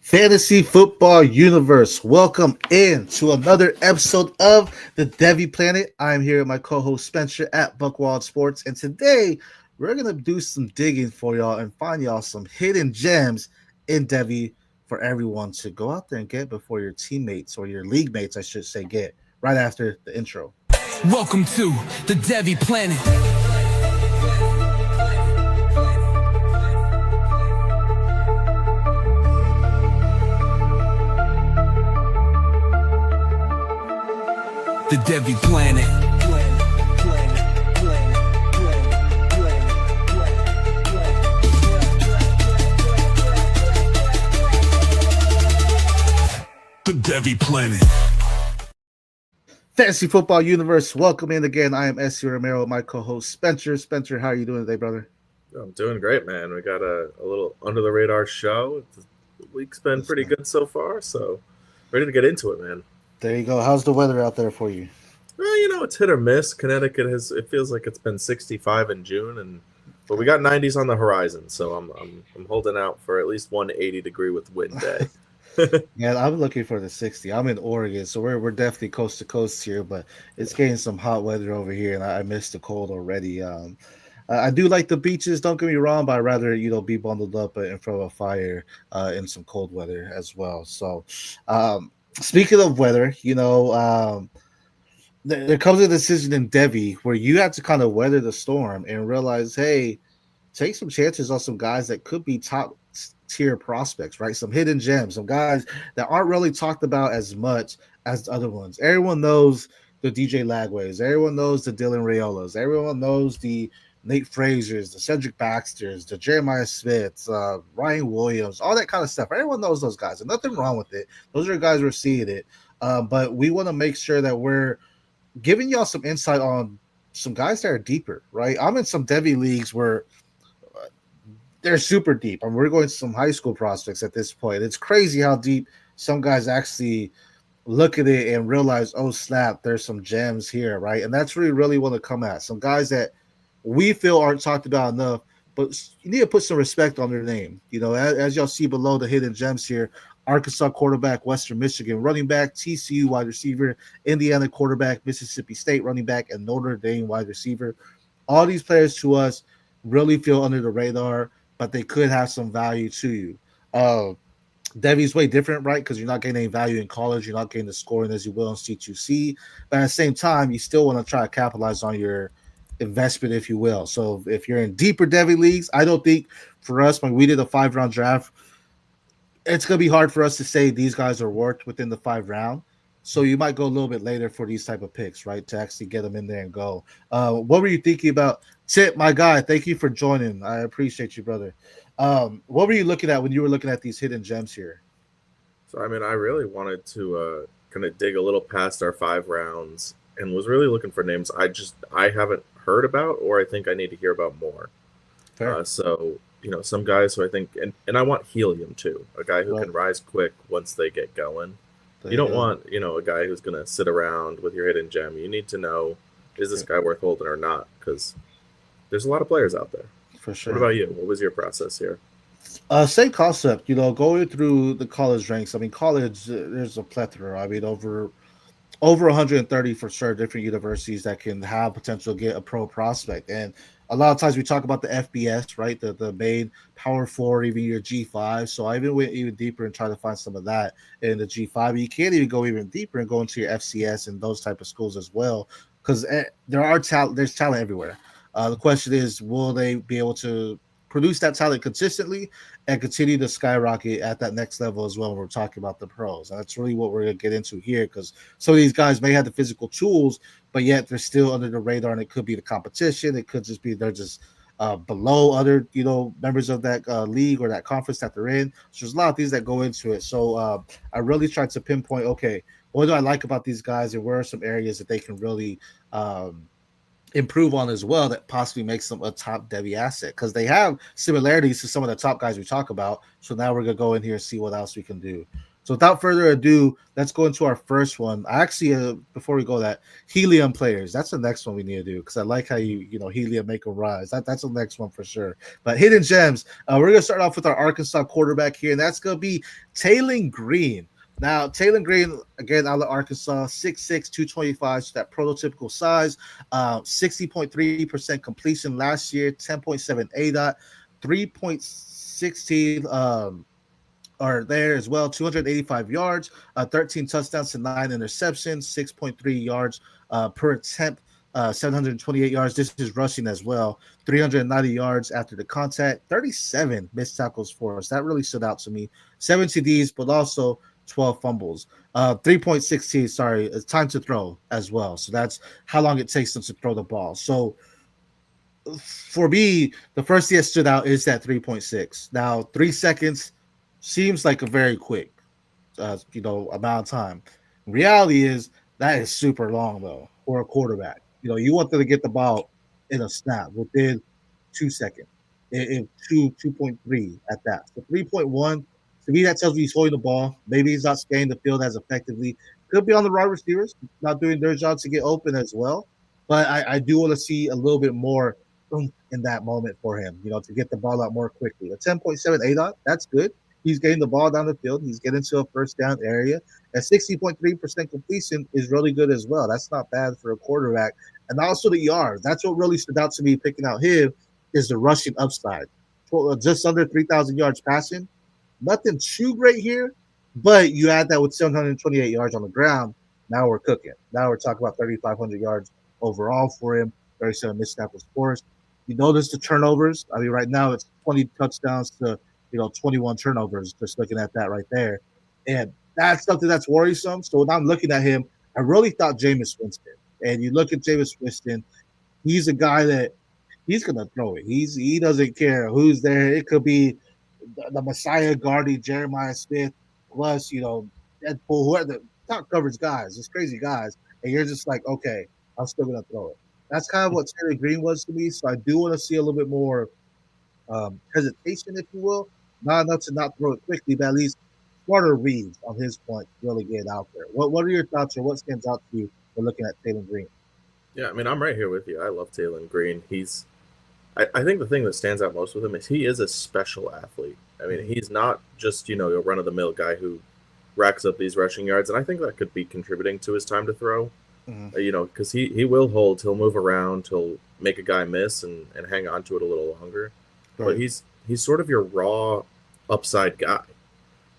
Fantasy Football Universe, welcome in to another episode of the Devy Planet. I'm here with my co-host Spencer at Buckwell Sports, and today we're gonna do some digging for y'all and find y'all some hidden gems in Devy for everyone to go out there and get before your teammates or your league mates, I should say, get right after the intro. Welcome to the Devy Planet. The Devy Planet. The Devy Planet. Fantasy Football Universe, welcome in again. I am S.C. Romero, my co-host Spencer. Spencer, how are you doing today, brother? I'm doing great, man. We got a little under the radar show. The week's been pretty good so far, so ready to get into it, man. There you go. How's the weather out there for you? Well, it's hit or miss. Connecticut it feels like it's been 65 in June, but we got 90s on the horizon, so I'm holding out for at least 180-degree with wind day. Yeah, I'm looking for the 60. I'm in Oregon, so we're definitely coast to coast here, but it's getting some hot weather over here, and I miss the cold already. I do like the beaches, don't get me wrong, but I'd rather be bundled up in front of a fire in some cold weather as well. So, speaking of weather, there comes a decision in Devy where you have to kind of weather the storm and realize, hey, take some chances on some guys that could be top tier prospects, right? Some hidden gems, some guys that aren't really talked about as much as the other ones. Everyone knows the DJ Lagways, everyone knows the Dylan Rayolas, everyone knows the Nate Frazier's, the Cedric Baxter's, the Jeremiah Smiths, Ryan Williams, all that kind of stuff. Everyone knows those guys, and nothing wrong with it. Those are guys we're seeing it, but we want to make sure that we're giving y'all some insight on some guys that are deeper, right? I'm in some Devy leagues where they're super deep. I mean, we're going to some high school prospects at this point. It's crazy how deep some guys actually look at it and realize, oh snap, there's some gems here, right? And that's where we really want to come at. Some guys that we feel aren't talked about enough, but you need to put some respect on their name. As y'all see below the hidden gems here, Arkansas quarterback, Western Michigan running back, TCU wide receiver, Indiana quarterback, Mississippi State running back, and Notre Dame wide receiver. All these players to us really feel under the radar, but they could have some value to you. Devy's way different, right? Because you're not getting any value in college. You're not getting the scoring as you will in C2C. But at the same time, you still want to try to capitalize on your investment, if you will. So if you're in deeper Devy leagues, I don't think for us, when we did a 5-round draft, it's going to be hard for us to say these guys are worth within the 5 round. So you might go a little bit later for these type of picks, right? To actually get them in there and go. What were you thinking about? Tip, my guy, thank you for joining. I appreciate you, brother. What were you looking at when you were looking at these hidden gems here? So, I really wanted to kind of dig a little past our 5 rounds and was really looking for names I haven't heard about or I think I need to hear about more. So, some guys who I think, and I want helium too, a guy who can rise quick once they get going. You don't want, a guy who's going to sit around with your hidden gem. You need to know, is this guy worth holding or not? Because there's a lot of players out there. For sure. What about you? What was your process here? Same concept, going through the college ranks. I mean, college, there's a plethora. I mean, over 130 for sure different universities that can have potential to get a pro prospect. And a lot of times we talk about the FBS, right? The main Power 4, even your G5. So I even went even deeper and tried to find some of that in the G5. You can't even go even deeper and go into your FCS and those type of schools as well, because there's talent everywhere. The question is, will they be able to produce that talent consistently and continue to skyrocket at that next level as well when we're talking about the pros? And that's really what we're going to get into here, because some of these guys may have the physical tools, but yet they're still under the radar, and it could be the competition. It could just be they're just below other, members of that league or that conference that they're in. So there's a lot of things that go into it. So I really tried to pinpoint, okay, what do I like about these guys, and where are some areas that they can really improve on as well that possibly makes them a top Devy asset, because they have similarities to some of the top guys we talk about. So now we're going to go in here and see what else we can do. So without further ado, let's go into our first one. I actually, before we go that, helium players. That's the next one we need to do because I like how helium make a rise. That's the next one for sure. But hidden gems. We're gonna start off with our Arkansas quarterback here, and that's gonna be Taylen Green. Now, Taylen Green, again, out of Arkansas, 6'6", 225, so that prototypical size, 60.3% completion last year, 10.7 ADOT, 3.16 are there as well. 285 yards, 13 touchdowns to 9 interceptions, 6.3 yards per attempt, 728 yards. This is rushing as well. 390 yards after the contact, 37 missed tackles for us. That really stood out to me. 7 TDs, but also 12 fumbles. 3.16, sorry, time to throw as well. So that's how long it takes them to throw the ball. So for me, the first thing that stood out is that 3.6. Now, 3 seconds seems like a very quick, amount of time. Reality is that is super long though for a quarterback. You want them to get the ball in a snap within 2 seconds, in 2.3 at that. So 3.1 to me that tells me he's holding the ball. Maybe he's not scanning the field as effectively. Could be on the right receivers, not doing their job to get open as well. But I do want to see a little bit more in that moment for him, to get the ball out more quickly. A 10.7 ADOT, that's good. He's getting the ball down the field. He's getting to a first down area. And 60.3% completion is really good as well. That's not bad for a quarterback. And also the yards. That's what really stood out to me picking out him is the rushing upside. Just under 3,000 yards passing. Nothing too great here, but you add that with 728 yards on the ground. Now we're cooking. Now we're talking about 3,500 yards overall for him. 37 missed tackles forced. You notice the turnovers. I mean, right now it's 20 touchdowns to 21 turnovers, just looking at that right there. And that's something that's worrisome. So when I'm looking at him, I really thought Jameis Winston. And you look at Jameis Winston, he's a guy that he's going to throw it. He doesn't care who's there. It could be the Messiah guarding Jeremiah Smith, plus, Deadpool, whoever the top coverage guys, just crazy guys. And you're just like, okay, I'm still going to throw it. That's kind of what Taylen Green was to me. So I do want to see a little bit more hesitation, if you will. Not enough to not throw it quickly, but at least smarter reads on his point really get out there. What are your thoughts or what stands out to you when looking at Taylen Green? Yeah, I mean, I'm right here with you. I love Taylen Green. I think the thing that stands out most with him is he is a special athlete. I mean, he's not just, your run-of-the-mill guy who racks up these rushing yards, and I think that could be contributing to his time to throw. Because he will hold, he'll move around, he'll make a guy miss and hang on to it a little longer. Right. But he's sort of your raw upside guy.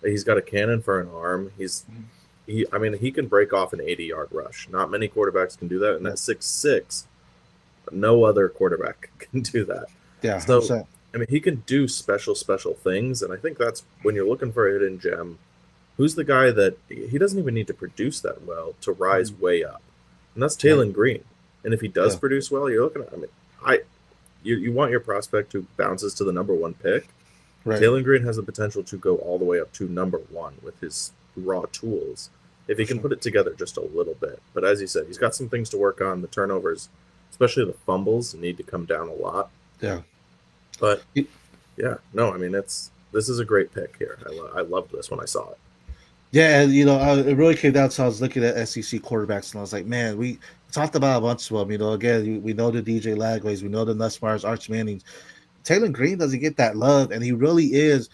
He's got a cannon for an arm. He can break off an 80-yard rush. Not many quarterbacks can do that, and that's 6'6". No other quarterback can do that. Yeah. So 100%. I mean, he can do special things, and I think that's when you're looking for a hidden gem. Who's the guy that he doesn't even need to produce that well to rise way up, and that's Taylen Green. And if he does produce well, you're looking at. You want your prospect who bounces to the number 1 pick. Right. Taylen Green has the potential to go all the way up to number 1 with his raw tools if he can put it together just a little bit. But as you said, he's got some things to work on. The turnovers, especially the fumbles, need to come down a lot. Yeah. But yeah, no, I mean this is a great pick here. I loved this when I saw it. Yeah, and it really came down to I was looking at SEC quarterbacks and I was like, man, we talked about a bunch of them. Again, we know the DJ Lagways, we know the Nussmeyers, Arch Mannings. Taylen Green doesn't get that love, and he really is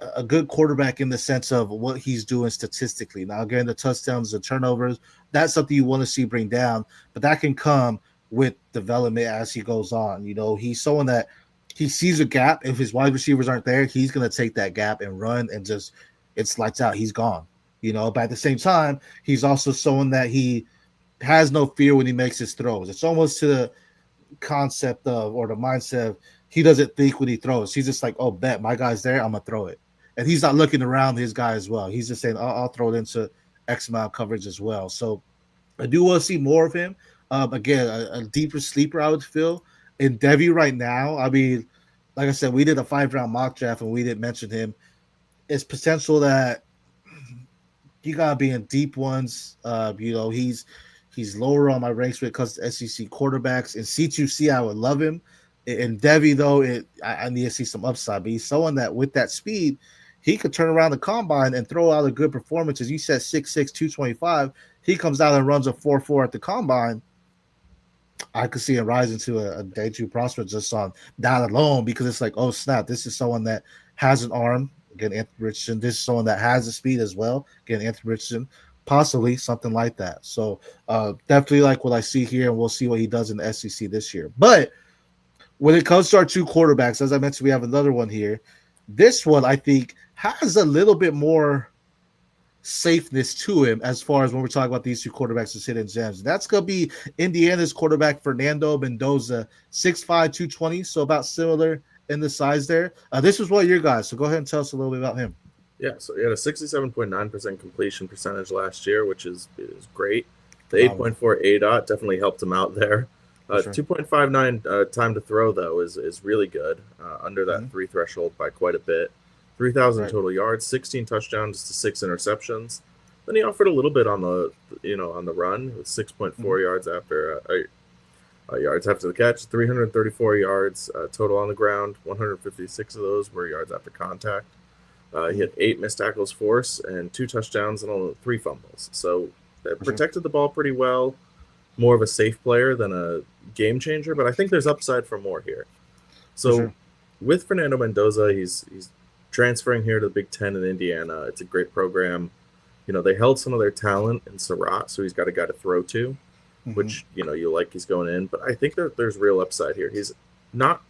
a good quarterback in the sense of what he's doing statistically. Now, again, the touchdowns, the turnovers, that's something you want to see bring down, but that can come with development as he goes on. He's someone that he sees a gap. If his wide receivers aren't there, he's going to take that gap and run and just it's lights out. He's gone. But at the same time, he's also someone that he has no fear when he makes his throws. It's almost to the concept of or the mindset of he doesn't think when he throws. He's just like, oh, bet my guy's there, I'm gonna throw it. And he's not looking around his guy as well. He's just saying, I'll throw it into X amount of coverage as well. So I do want to see more of him. Again, a deeper sleeper, I would feel. In Devy right now, I mean, like I said, we did a 5-round mock draft and we didn't mention him. It's potential that you gotta be in deep ones. He's lower on my ranks when it comes to SEC quarterbacks. In C2C, I would love him. In Devy, though, I need to see some upside. But he's someone that with that speed, he could turn around the combine and throw out a good performance. As you said, 6'6", 225. He comes out and runs a 4.4 at the combine. I could see him rising to a day two prospect just on that alone, because it's like, oh snap, this is someone that has an arm. Again, Anthony Richardson. This is someone that has the speed as well. Again, Anthony Richardson, possibly something like that. So definitely like what I see here, and we'll see what he does in the SEC this year. But when it comes to our two quarterbacks, as I mentioned, we have another one here. This one, I think, has a little bit more safeness to him as far as when we're talking about these two quarterbacks as hidden gems. That's going to be Indiana's quarterback, Fernando Mendoza, 6'5", 220, so about similar in the size there. This was one of your guys, so go ahead and tell us a little bit about him. Yeah, so he had a 67.9% completion percentage last year, which is great. The 8.4 ADOT definitely helped him out there. Sure. 2.59 time to throw, though, is really good, under that 3 threshold by quite a bit. 3,000 total yards, 16 touchdowns to 6 interceptions. Then he offered a little bit on the run, with 6.4 yards after yards after the catch, 334 yards total on the ground. 156 of those were yards after contact. He had 8 missed tackles forced and 2 touchdowns and only 3 fumbles. So they protected the ball pretty well. More of a safe player than a game changer, but I think there's upside for more here. So with Fernando Mendoza, he's transferring here to the Big Ten in Indiana. It's a great program. They held some of their talent in Surratt, so he's got a guy to throw to, which, you like he's going in. But I think there's real upside here. He's not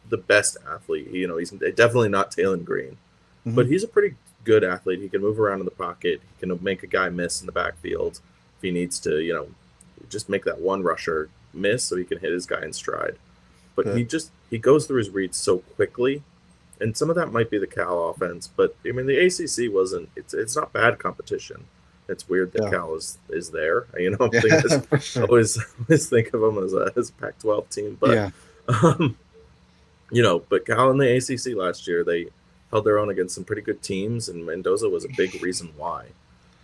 the best athlete. He's definitely not Taylen Green, but he's a pretty good athlete. He can move around in the pocket. He can make a guy miss in the backfield if he needs to, just make that one rusher miss so he can hit his guy in stride. But he goes through his reads so quickly. And some of that might be the Cal offense, but I mean the ACC wasn't. It's not bad competition. It's weird that Cal is there. I always think of them as a Pac-12 team, but but Cal in the ACC last year, they held their own against some pretty good teams, and Mendoza was a big reason why.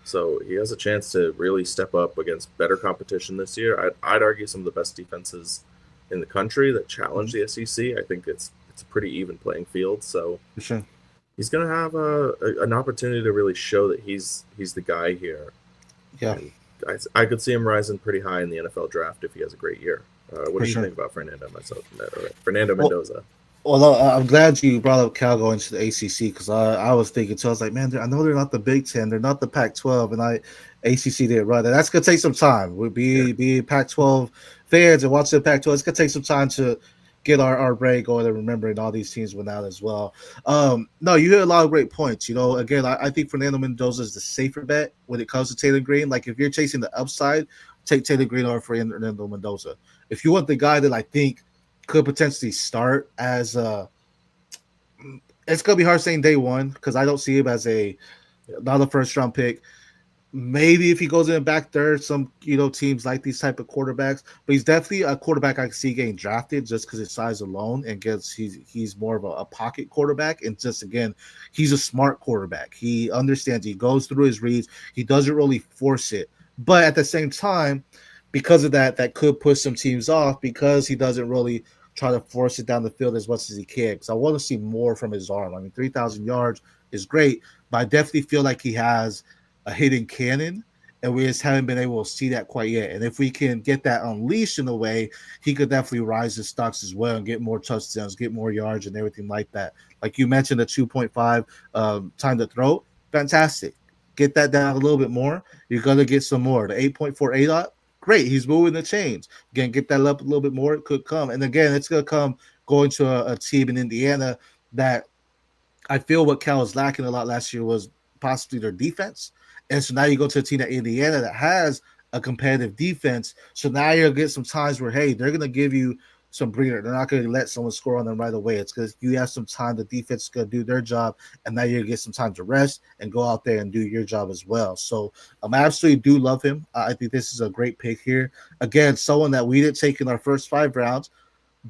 So he has a chance to really step up against better competition this year. I'd argue some of the best defenses in the country that challenge the SEC. I think it's a pretty even playing field. So he's going to have an opportunity to really show that he's the guy here. Yeah, and I could see him rising pretty high in the NFL draft if he has a great year. What do you think about Fernando Mendoza? Well, I'm glad you brought up Cal going to the ACC, because I was thinking too. I was like, man, I know they're not the Big Ten, they're not the Pac-12, and ACC didn't run. And that's gonna take some time. We'll be Pac-12 fans and watch the Pac-12. It's gonna take some time to get our brain going and remembering all these teams went out as well. No, you hit a lot of great points. Again, I think Fernando Mendoza is the safer bet when it comes to Taylen Green. Like, if you're chasing the upside, take Taylen Green over Fernando Mendoza. If you want the guy that I think could potentially start as it's gonna be hard saying day one, because I don't see him as not a first round pick. Maybe if he goes in the back third, some teams like these type of quarterbacks, but he's definitely a quarterback I can see getting drafted just because his size alone, and he's more of a pocket quarterback, and just again, he's a smart quarterback. He understands. He goes through his reads. He doesn't really force it, but at the same time, because of that could push some teams off, because he doesn't really try to force it down the field as much as he can. Because I want to see more from his arm. I mean, 3,000 yards is great, but I definitely feel like he has a hidden cannon, and we just haven't been able to see that quite yet. And if we can get that unleashed in a way, he could definitely rise his stocks as well and get more touchdowns, get more yards, and everything like that. Like you mentioned, the 2.5 time to throw, fantastic. Get that down a little bit more. You're going to get some more. The 8.4 ADOT, great. He's moving the chains. Again, get that up a little bit more. It could come. And again, it's going to come going to a team in Indiana that I feel what Cal was lacking a lot last year was possibly their defense. And so now you go to a team at Indiana that has a competitive defense. So now you'll get some times where, hey, they're going to give you some breather. They're not going to let someone score on them right away. It's because you have some time. The defense is going to do their job, and now you're going to get some time to rest and go out there and do your job as well. So I absolutely do love him. I think this is a great pick here. Again, someone that we didn't take in our first 5 rounds,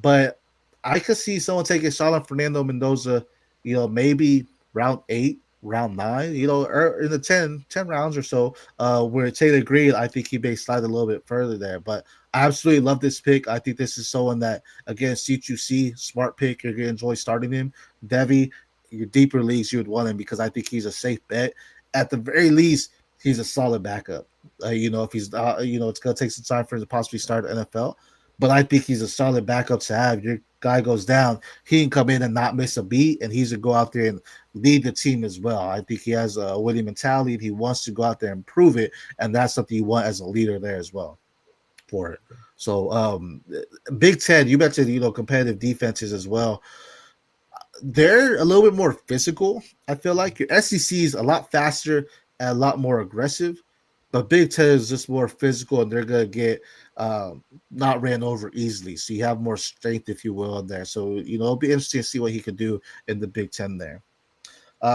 but I could see someone taking a shot on Fernando Mendoza, maybe round 8, round 9, or in the 10 rounds or so, where Taylen Green, I think he may slide a little bit further there. But I absolutely love this pick. I think this is someone that, again, C2C, smart pick. You're going to enjoy starting him. Devy, your deeper leagues, you would want him because I think he's a safe bet. At the very least, he's a solid backup. If he's, it's going to take some time for him to possibly start the NFL, but I think he's a solid backup to have. Your guy goes down, he can come in and not miss a beat, and he's going to go out there and lead the team as well. I think he has a winning mentality, and he wants to go out there and prove it, and that's something you want as a leader there as well for it. So, Big Ten, you mentioned, competitive defenses as well. They're a little bit more physical. I feel like your SEC is a lot faster and a lot more aggressive, but Big Ten is just more physical, and they're gonna get not ran over easily. So you have more strength, if you will, in there. So it'll be interesting to see what he could do in the Big Ten there.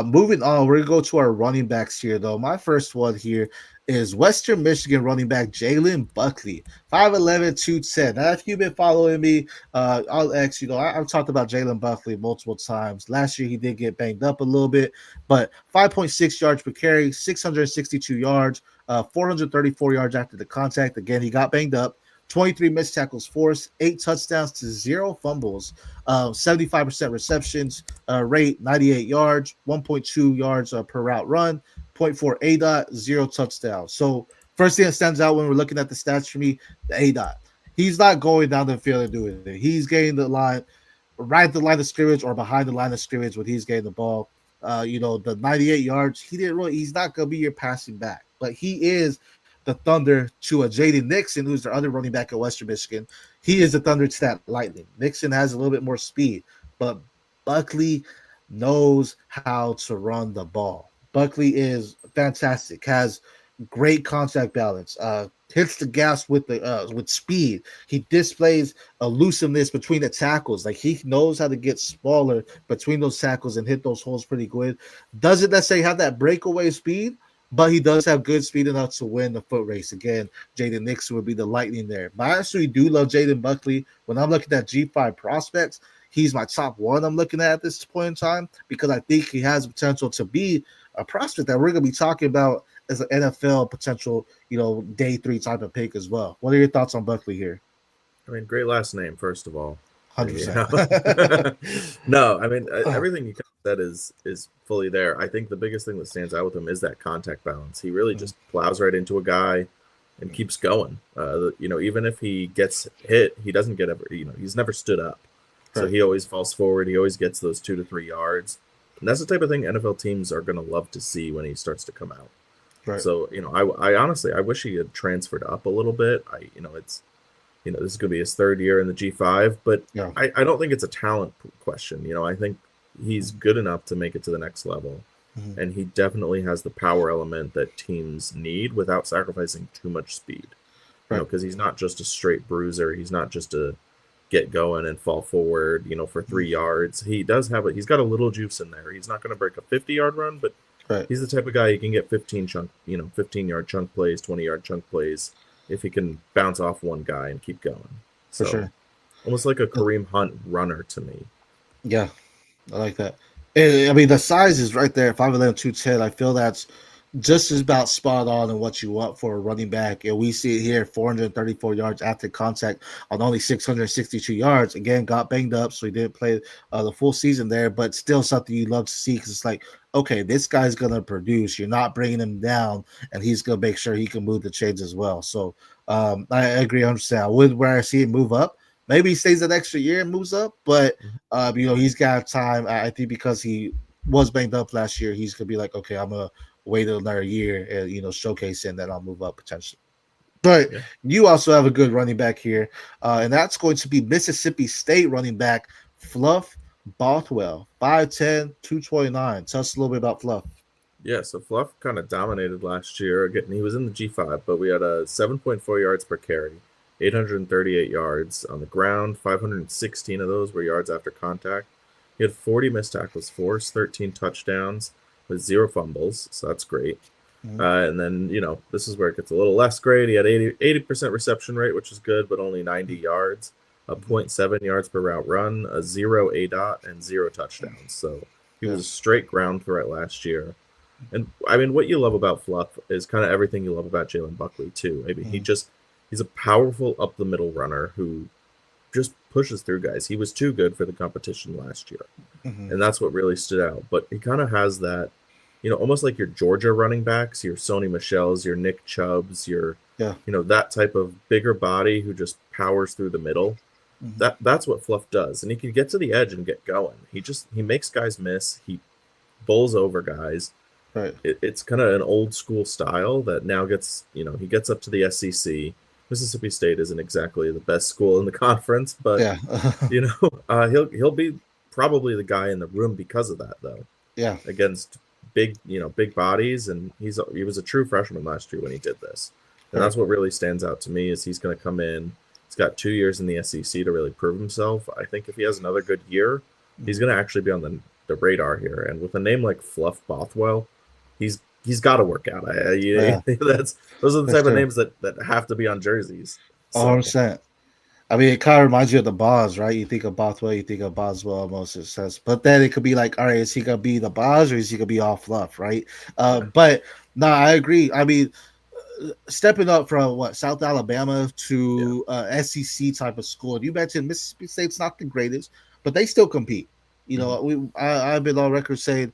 Moving on, we're gonna go to our running backs here, though. My first one here is Western Michigan running back Jalen Buckley, 5'11", 210. Now, if you've been following me on X, I've talked about Jalen Buckley multiple times. Last year, he did get banged up a little bit, but 5.6 yards per carry, 662 yards, 434 yards after the contact. Again, he got banged up. 23 missed tackles forced, 8 touchdowns to 0 fumbles, 75% receptions rate, 98 yards, 1.2 yards per route run, 0.4 ADOT, 0 touchdowns. So first thing that stands out when we're looking at the stats for me, the ADOT. He's not going down the field and doing it. He's getting the line right at the line of scrimmage or behind the line of scrimmage when he's getting the ball. The 98 yards, he's not going to be your passing back, but he is the thunder to a J.D. Nixon, who's the other running back at Western Michigan. He is the thunder to that lightning. Nixon has a little bit more speed, but Buckley knows how to run the ball. Buckley is fantastic, has great contact balance, hits the gas with speed. He displays elusiveness between the tackles. Like, he knows how to get smaller between those tackles and hit those holes pretty good. Doesn't necessarily have that breakaway speed, but he does have good speed enough to win the foot race. Again, Jaden Nixon would be the lightning there. But I actually do love Jaden Buckley. When I'm looking at G5 prospects, he's my top one I'm looking at this point in time because I think he has potential to be a prospect that we're going to be talking about as an NFL potential, day 3 type of pick as well. What are your thoughts on Buckley here? I mean, great last name, first of all. 100%. No, I mean, everything you said is fully there. I think the biggest thing that stands out with him is that contact balance. He really just plows right into a guy and keeps going. Even if he gets hit, he doesn't get he's never stood up. So he always falls forward. He always gets those 2 to 3 yards. And that's the type of thing NFL teams are going to love to see when he starts to come out. Right. So, I honestly, I wish he had transferred up a little bit. This is going to be his 3rd year in the G5, but yeah. I don't think it's a talent question. I think he's good enough to make it to the next level, and he definitely has the power element that teams need without sacrificing too much speed. Because he's not just a straight bruiser. He's not just a get going and fall forward, for 3 yards. He does have he's got a little juice in there. He's not going to break a 50-yard run, but he's the type of guy you can get 15-yard chunk plays, 20-yard chunk plays, if he can bounce off one guy and keep going. So, for sure. Almost like a Kareem Hunt runner to me. Yeah, I like that. I mean, the size is right there, 5'11", 210. I feel that's just about spot on in what you want for a running back. And we see it here, 434 yards after contact on only 662 yards. Again, got banged up, so he didn't play the full season there, but still something you love to see because it's like, okay, this guy's going to produce. You're not bringing him down, and he's going to make sure he can move the chains as well. So I agree 100%. I would rather see him move up. Maybe he stays an extra year and moves up, but, he's got time. I think because he was banged up last year, he's going to be like, okay, I'm going to wait another year and, showcase and then I'll move up potentially. But you also have a good running back here, and that's going to be Mississippi State running back Fluff Bothwell, 5'10", 229. Tell us a little bit about Fluff. Yeah, so Fluff kind of dominated last year. Again, he was in the G5, but we had a 7.4 yards per carry, 838 yards on the ground, 516 of those were yards after contact. He had 40 missed tackles forced, 13 touchdowns with 0 fumbles, so that's great. And then, this is where it gets a little less great. He had 80% reception rate, which is good, but only 90 yards, a 0.7 yards per route run, a 0 ADOT, and 0 touchdowns. So he was a straight ground threat last year. And, I mean, what you love about Fluff is kind of everything you love about Jalen Buckley, too. I mean, he's a powerful up-the-middle runner who just pushes through guys. He was too good for the competition last year. Mm-hmm. And that's what really stood out. But he kind of has that, almost like your Georgia running backs, your Sony Michel's, your Nick Chubb's, your, Yeah. that type of bigger body who just powers through the middle. Mm-hmm. That's what Fluff does. And he can get to the edge and get going. He makes guys miss. He bowls over guys. Right. It's kind of an old school style that now gets, he gets up to the SEC. Mississippi State isn't exactly the best school in the conference, but yeah. He'll be probably the guy in the room because of that, though. Yeah. Against big bodies, and he was a true freshman last year when he did this. And that's what really stands out to me is he's going to come in. He's got 2 years in the SEC to really prove himself. I think if he has another good year, he's going to actually be on the radar here. And with a name like Fluff Bothwell, he's got to work out. Those are the type of names that have to be on jerseys. 100%. I mean, it kind of reminds you of the Boz, right? You think of Bothwell, you think of Boswell, most it says. But then it could be like, all right, is he gonna be the Boz or is he gonna be all Fluff, right? But no, I agree. I mean, stepping up from South Alabama to SEC type of school. You mentioned Mississippi State's not the greatest, but they still compete. I've been on record saying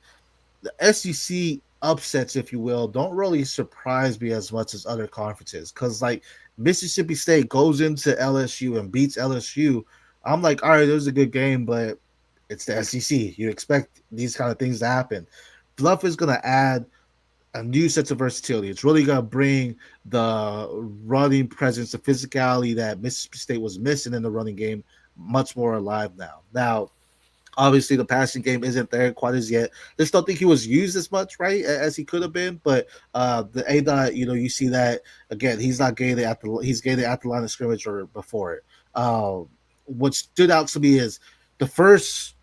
the SEC upsets, if you will, don't really surprise me as much as other conferences. Because like Mississippi State goes into LSU and beats LSU, I'm like, all right, there's a good game, but it's the SEC. You expect these kind of things to happen. Fluff is going to add a new sense of versatility. It's really going to bring the running presence, the physicality that Mississippi State was missing in the running game much more alive now. Now, obviously, the passing game isn't there quite as yet. Just don't think he was used as much, right, as he could have been. But the A-Dot, you see that, again, he's not getting it he's getting it at the line of scrimmage or before it. What stood out to me is the first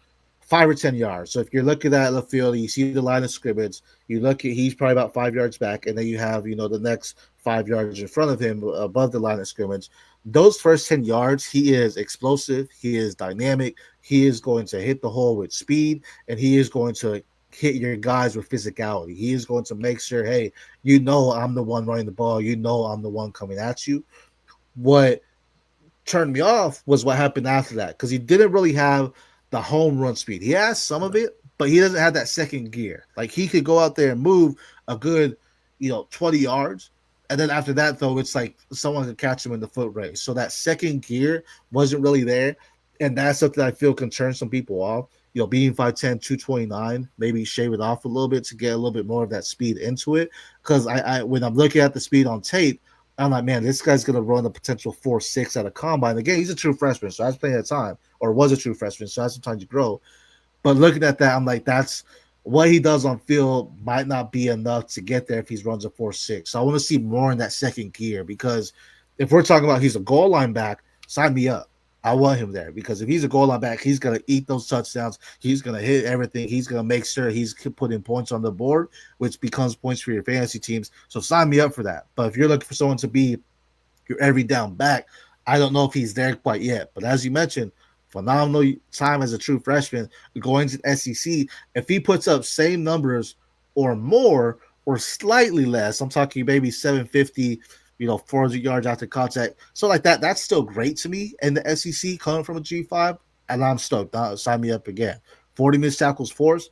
5 or 10 yards. So if you're looking at the field, you see the line of scrimmage, you look at he's probably about 5 yards back, and then you have, the next 5 yards in front of him above the line of scrimmage. Those first 10 yards, he is explosive, he is dynamic, he is going to hit the hole with speed, and he is going to hit your guys with physicality. He is going to make sure, hey, I'm the one running the ball, I'm the one coming at you. What turned me off was what happened after that, because he didn't really have the home run speed. He has some of it, but he doesn't have that second gear. Like he could go out there and move a good, 20 yards. And then after that, though, it's like someone could catch him in the foot race. So that second gear wasn't really there. And that's something I feel can turn some people off. Being 5'10", 229, maybe shave it off a little bit to get a little bit more of that speed into it. Because I when I'm looking at the speed on tape, I'm like, man, this guy's going to run a potential 4.6 at a combine. Again, he's a true freshman, so that's plenty of time. Or was a true freshman, so that's sometimes you grow. But looking at that, I'm like, that's what he does on field might not be enough to get there if he runs a 4.6. So I want to see more in that second gear, because if we're talking about he's a goal line back, sign me up. I want him there, because if he's a goal line back, he's going to eat those touchdowns. He's going to hit everything. He's going to make sure he's putting points on the board, which becomes points for your fantasy teams. So sign me up for that. But if you're looking for someone to be your every down back, I don't know if he's there quite yet. But as you mentioned, phenomenal time as a true freshman going to the SEC. If he puts up same numbers or more or slightly less, I'm talking maybe 750, 400 yards after contact, so like that, that's still great to me. And the SEC coming from a G5, and I'm stoked. Sign me up again. 40 missed tackles forced,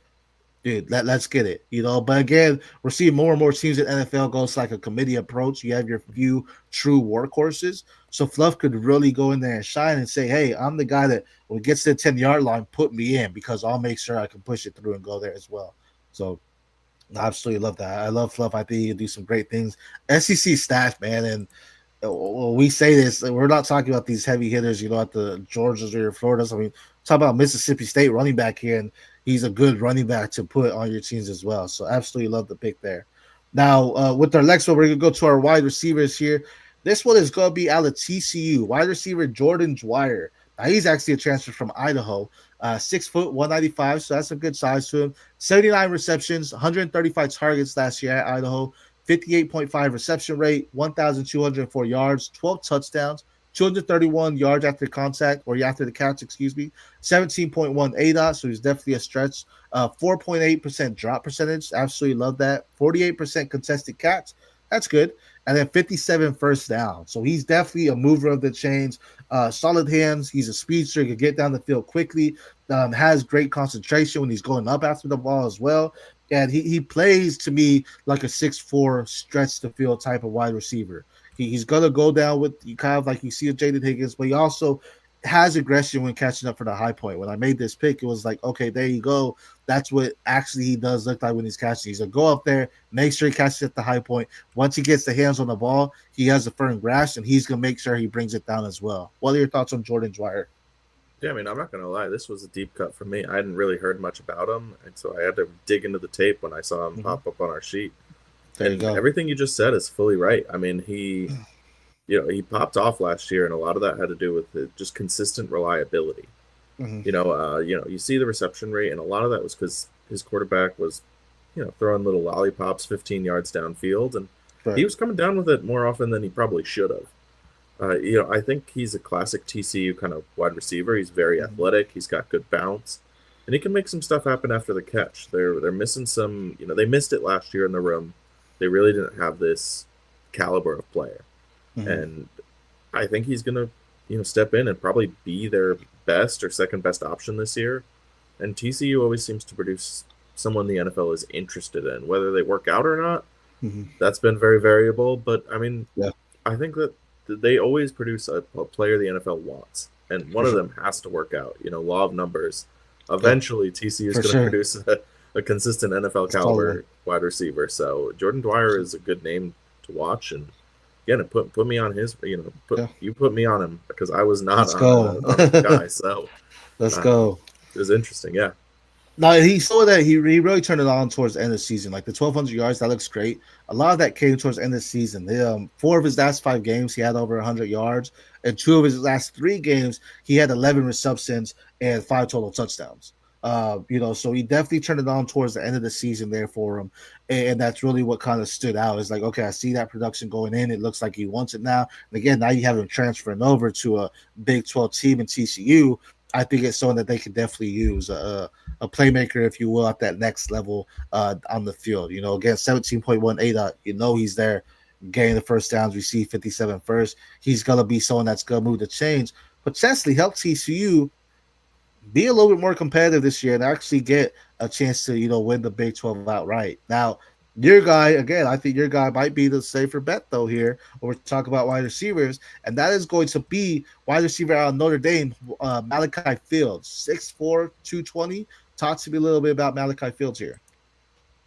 dude. Let's get it. But again, we're seeing more and more teams in NFL goes like a committee approach. You have your few true workhorses. So Fluff could really go in there and shine and say, hey, I'm the guy that when it gets to the 10-yard line, put me in, because I'll make sure I can push it through and go there as well. So I absolutely love that. I love Fluff. I think he can do some great things. SEC staff, man, and when we say this, we're not talking about these heavy hitters, at the Georgias or your Floridas. I mean, talk about Mississippi State running back here, and he's a good running back to put on your teams as well. So absolutely love the pick there. Now, with our next one, we're going to go to our wide receivers here. This one is going to be out of TCU, wide receiver Jordan Dwyer. Now, he's actually a transfer from Idaho. 6 foot, 195, so that's a good size to him. 79 receptions, 135 targets last year at Idaho, 58.5 reception rate, 1,204 yards, 12 touchdowns, 231 yards after contact, or after the catch, 17.1 ADOT, so he's definitely a stretch. 4.8% drop percentage, absolutely love that. 48% contested catch, that's good. and then 57 first down. So he's definitely a mover of the chains. Solid hands. He's a speedster. He can get down the field quickly. Has great concentration when he's going up after the ball as well. And he plays to me like a 6'4" stretch the field type of wide receiver. He's gonna go down with kind of like you see a Jaden Higgins, but he also has aggression when catching up for the high point. When I made this pick, it was like, okay, there you go. That's what actually he does look like when he's catching. He's gonna go up there, make sure he catches at the high point. Once he gets the hands on the ball, he has a firm grasp, and he's gonna make sure he brings it down as well. What are your thoughts on Jordan Dwyer? Yeah, I mean, I'm not gonna lie, this was a deep cut for me. I hadn't really heard much about him, and so I had to dig into the tape when I saw him pop up on our sheet. There you go. Everything you just said is fully right. I mean, he popped off last year, and a lot of that had to do with just consistent reliability. You see the reception rate, and a lot of that was because his quarterback was, throwing little lollipops 15 yards downfield, and he was coming down with it more often than he probably should have. I think he's a classic TCU kind of wide receiver. He's very athletic. He's got good bounce, and he can make some stuff happen after the catch. They're missing some. They missed it last year in the room. They really didn't have this caliber of player, and I think he's gonna, step in and probably be their best or second best option this year. And TCU always seems to produce someone the NFL is interested in, whether they work out or not. That's been very variable, but I mean, I think that they always produce a player the NFL wants, and one of them has to work out. Law of numbers. Eventually, TCU is going to produce a consistent NFL caliber wide receiver. So Jordan Dwyer is a good name to watch, and again, put me on his. You put me on him because I was not on the guy. So let's go. It was interesting, yeah. No, he saw that he really turned it on towards the end of the season. Like the 1,200 yards, that looks great. A lot of that came towards the end of the season. 4 of his last 5 games, he had over 100 yards. And 2 of his last 3 games, he had 11 receptions and 5 total touchdowns. So he definitely turned it on towards the end of the season there for him. And that's really what kind of stood out. It's like, okay, I see that production going in. It looks like he wants it now. And again, now you have him transferring over to a Big 12 team in TCU. I think it's someone that they can definitely use, a playmaker, if you will, at that next level on the field. Again, 17.18, he's there, getting the first downs, receive 57 first. He's going to be someone that's going to move the chains, potentially help TCU be a little bit more competitive this year and actually get a chance to, win the Big 12 outright. Now, your guy, again, I think your guy might be the safer bet, though, here when we're talking about wide receivers, and that is going to be wide receiver out of Notre Dame, Malachi Fields, 6'4", 220. Talk to me a little bit about Malachi Fields here.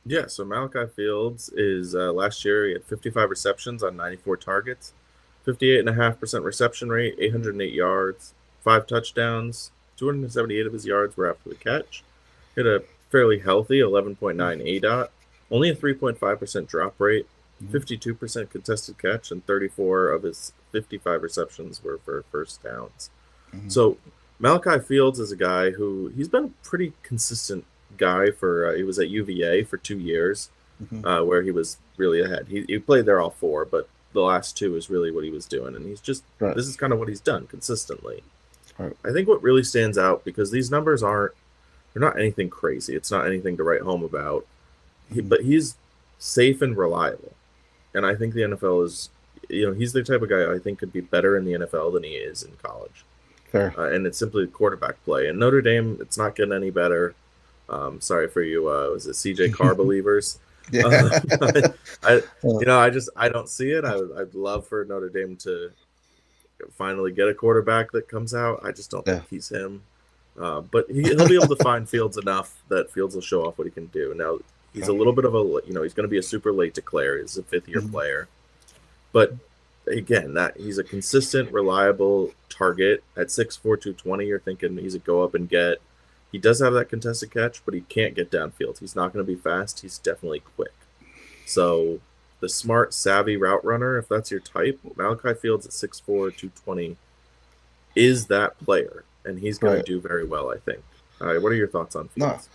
Yeah, so Malachi Fields is last year he had 55 receptions on 94 targets, 58.5% reception rate, 808 yards, 5 touchdowns, 278 of his yards were after the catch. He had a fairly healthy 11.9 ADOT. Only a 3.5% drop rate, 52% contested catch, and 34 of his 55 receptions were for first downs. So Malachi Fields is a guy who he's been a pretty consistent guy for. He was at UVA for 2 years, where he was really ahead. He played there all 4, but the last 2 is really what he was doing, and he's just this is kind of what he's done consistently. I think what really stands out, because these numbers they're not anything crazy. It's not anything to write home about. But he's safe and reliable, and I think the NFL is, he's the type of guy I think could be better in the NFL than he is in college. Fair. And it's simply quarterback play. And Notre Dame, it's not getting any better. Sorry for you. Was it CJ Carr believers? I don't see it. I'd love for Notre Dame to finally get a quarterback that comes out. I just don't think he's him. But he'll be able to find Fields enough that Fields will show off what he can do. Now, he's a little bit of he's going to be a super late declare. He's a 5th-year player. But again, he's a consistent, reliable target at 6'4", 220. You're thinking he's a go up and get. He does have that contested catch, but he can't get downfield. He's not going to be fast. He's definitely quick. So the smart, savvy route runner, if that's your type, Malachi Fields at 6'4", 220 is that player, and he's going to do very well, I think. All right, what are your thoughts on Fields?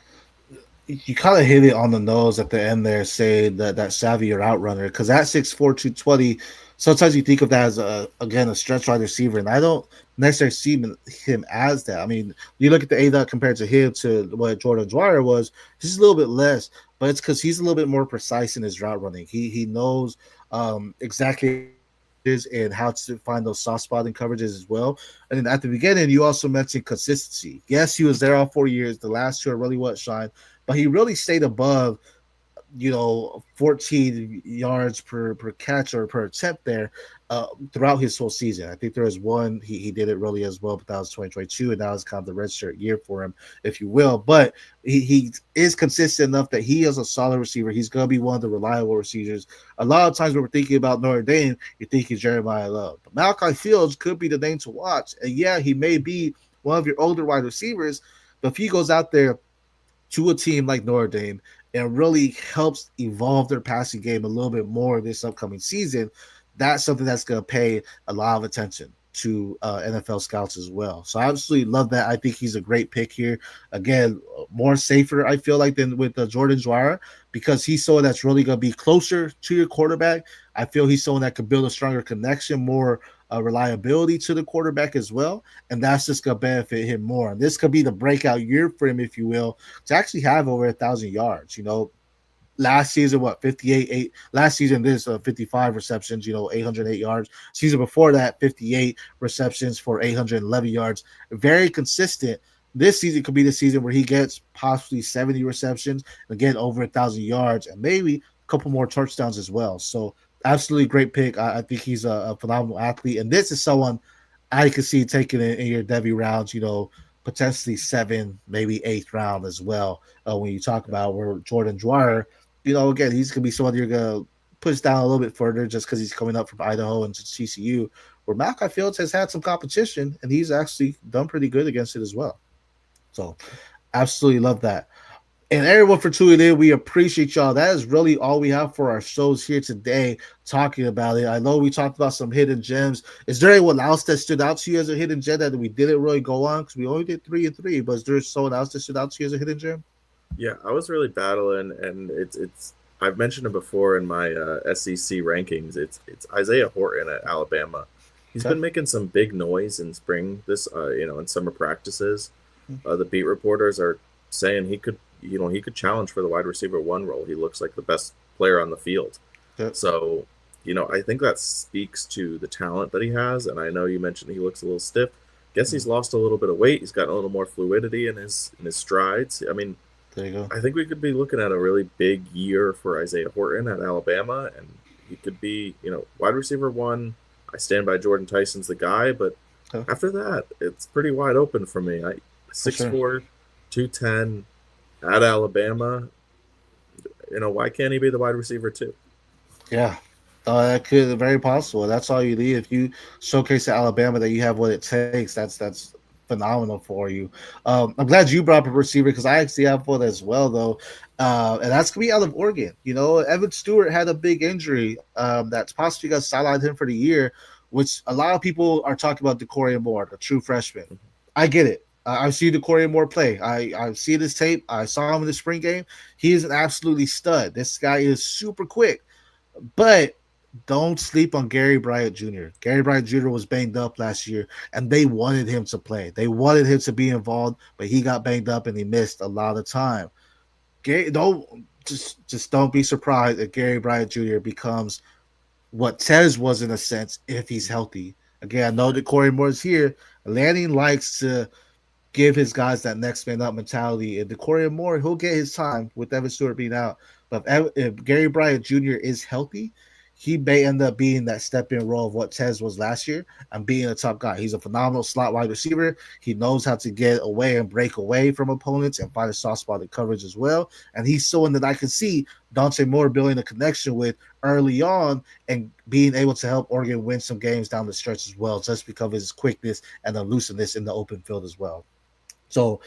You kind of hit it on the nose at the end there, saying that savvy route runner, because at 6'4", 220, sometimes you think of that as a stretch wide receiver, and I don't necessarily see him as that. I mean, you look at the ADOT compared to him to what Jordan Dwyer was, he's a little bit less, but it's because he's a little bit more precise in his route running. He knows exactly and how to find those soft spotting coverages as well. And then at the beginning, you also mentioned consistency. Yes, he was there all 4 years. The last two are really what shined, but he really stayed above 14 yards per catch or per attempt there throughout his whole season. I think there was one he did it really as well, but that was 2022, and that was kind of the redshirt year for him, if you will. But he is consistent enough that he is a solid receiver. He's going to be one of the reliable receivers. A lot of times when we're thinking about Notre Dame, you're thinking Jeremiah Love. But Malachi Fields could be the name to watch. And yeah, he may be one of your older wide receivers, but if he goes out there to a team like Notre Dame and really helps evolve their passing game a little bit more this upcoming season, that's something that's going to pay a lot of attention to NFL scouts as well. So I absolutely love that. I think he's a great pick here. Again, more safer, I feel like, than with Jordan Dwyer, because he's someone that's really going to be closer to your quarterback. I feel he's someone that could build a stronger connection, more reliability to the quarterback as well. And that's just going to benefit him more. And this could be the breakout year for him, if you will, to actually have over 1,000 yards. Last season, 58, last season, this 55 receptions, 808 yards. Season before that, 58 receptions for 811 yards. Very consistent. This season could be the season where he gets possibly 70 receptions, again, over 1,000 yards, and maybe a couple more touchdowns as well. So absolutely great pick. I think he's a phenomenal athlete. And this is someone I could see taking in your Devy rounds, potentially 7th, maybe 8th round as well. When you talk about where Jordan Dwyer, again, he's going to be someone you're going to push down a little bit further just because he's coming up from Idaho and TCU, where Malachi Fields has had some competition, and he's actually done pretty good against it as well. So absolutely love that. And everyone for tuning in, we appreciate y'all. That is really all we have for our shows here today, talking about it. I know we talked about some hidden gems. Is there anyone else that stood out to you as a hidden gem that we didn't really go on? Because we only did 3 and 3, but is there someone else that stood out to you as a hidden gem? Yeah, I was really battling, and it's I've mentioned it before in my SEC rankings. It's Isaiah Horton at Alabama. He's been making some big noise in spring, in summer practices. The beat reporters are saying he could challenge for the wide receiver 1 role. He looks like the best player on the field. Yep. So, I think that speaks to the talent that he has. And I know you mentioned he looks a little stiff. Guess he's lost a little bit of weight. He's got a little more fluidity in his strides. I mean, there you go. I think we could be looking at a really big year for Isaiah Horton at Alabama, and he could be, wide receiver 1. I stand by Jordan Tyson's the guy, but after that, it's pretty wide open for me. 6'4", 210 at Alabama. Why can't he be the wide receiver 2? Yeah. That could be very possible. That's all you need. If you showcase to Alabama that you have what it takes, that's phenomenal for you. I'm glad you brought up a receiver because I actually have one as well, though. And that's going to be out of Oregon. Evan Stewart had a big injury that's possibly going to sideline him for the year, which a lot of people are talking about DeCorian Moore, the true freshman. I get it. I've seen DeCorian Moore play. I've seen his tape. I saw him in the spring game. He is an absolutely stud. This guy is super quick. But don't sleep on Gary Bryant Jr. Gary Bryant Jr. was banged up last year, and they wanted him to play. They wanted him to be involved, but he got banged up and he missed a lot of time. Just don't be surprised if Gary Bryant Jr. becomes what Tez was in a sense if he's healthy. Again, I know that Corey Moore is here. Lanning likes to give his guys that next man up mentality. And DeCorian Moore, he'll get his time with Evan Stewart being out. But if Gary Bryant Jr. is healthy, he may end up being that step-in role of what Tez was last year and being a top guy. He's a phenomenal slot wide receiver. He knows how to get away and break away from opponents and find a soft spot in coverage as well. And he's someone that I can see Dante Moore building a connection with early on and being able to help Oregon win some games down the stretch as well, just because of his quickness and elusiveness in the open field as well. So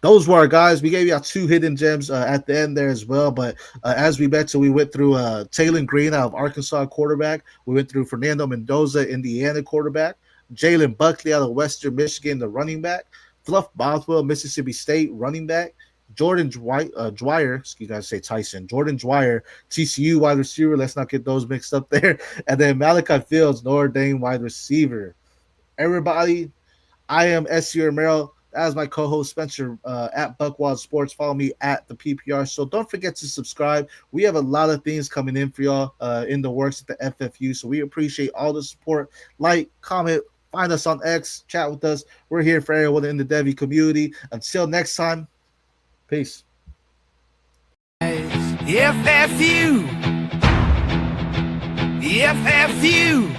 those were our guys. We gave you our 2 hidden gems at the end there as well. But as we mentioned, we went through Taylen Green out of Arkansas quarterback. We went through Fernando Mendoza, Indiana quarterback. Jalen Buckley out of Western Michigan, the running back. Fluff Bothwell, Mississippi State running back. Jordan Dwyer, excuse me, I say Tyson. Jordan Dwyer, TCU wide receiver. Let's not get those mixed up there. And then Malachi Fields, Notre Dame wide receiver. Everybody, I am SC Romero. As my co-host Spencer at Buckwell Sports. Follow me at the PPR. So don't forget to subscribe. We have a lot of things coming in for y'all in the works at the FFU. So we appreciate all the support. Like, comment, find us on X, chat with us. We're here for everyone in the Devy community. Until next time, peace. FFU. FFU.